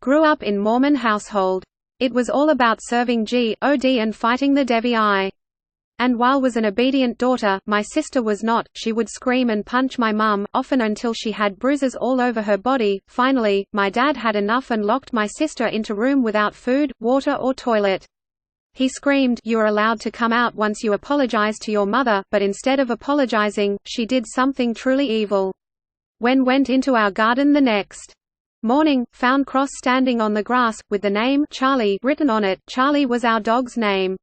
Grew up in Mormon household. It was all about serving God and fighting the Devi. And while was an obedient daughter, my sister was not. She would scream and punch my mum, often until she had bruises all over her body. Finally, my dad had enough and locked my sister into room without food, water or toilet. He screamed, "You are allowed to come out once you apologize to your mother," but instead of apologizing, she did something truly evil. Went into our garden the next morning, found Cross standing on the grass, with the name Charlie written on it. Charlie was our dog's name.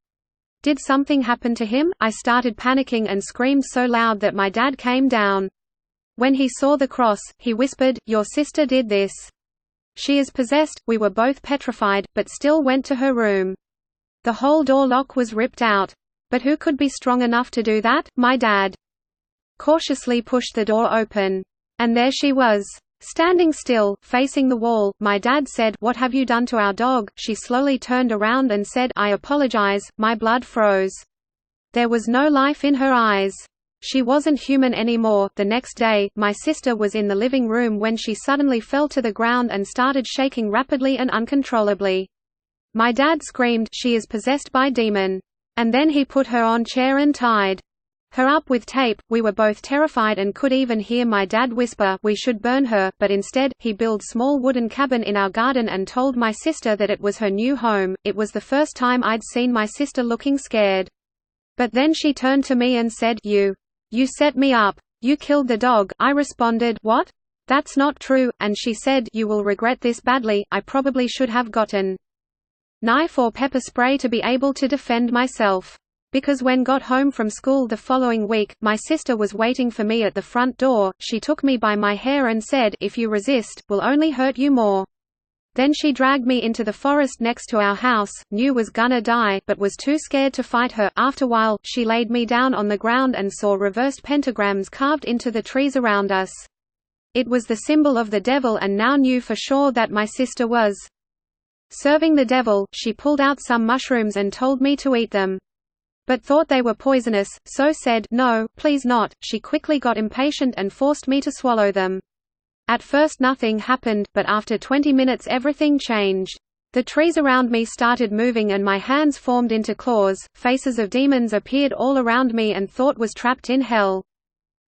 Did something happen to him? I started panicking and screamed so loud that my dad came down. When he saw the cross, he whispered, "Your sister did this. She is possessed." We were both petrified, but still went to her room. The whole door lock was ripped out. But who could be strong enough to do that? My dad cautiously pushed the door open. And there she was. Standing still, facing the wall. My dad said, "What have you done to our dog?" She slowly turned around and said, "I apologize." My blood froze. There was no life in her eyes. She wasn't human anymore. The next day, my sister was in the living room when she suddenly fell to the ground and started shaking rapidly and uncontrollably. My dad screamed, "She is possessed by demon." And then he put her on chair and tied her up with tape. We were both terrified and could even hear my dad whisper, "We should burn her," but instead, he built a small wooden cabin in our garden and told my sister that it was her new home. It was the first time I'd seen my sister looking scared. But then she turned to me and said, You set me up. You killed the dog." I responded, "What? That's not true," and she said, "You will regret this badly. I probably should have gotten knife or pepper spray to be able to defend myself. Because when got home from school the following week, my sister was waiting for me at the front door. She took me by my hair and said, "If you resist, we'll only hurt you more." Then she dragged me into the forest next to our house, knew was gonna die, but was too scared to fight her. After while, she laid me down on the ground and saw reversed pentagrams carved into the trees around us. It was the symbol of the devil, and now knew for sure that my sister was serving the devil. She pulled out some mushrooms and told me to eat them, but thought they were poisonous, so said, "No, please not." She quickly got impatient and forced me to swallow them. At first nothing happened, but after 20 minutes everything changed. The trees around me started moving and my hands formed into claws. Faces of demons appeared all around me and thought was trapped in hell.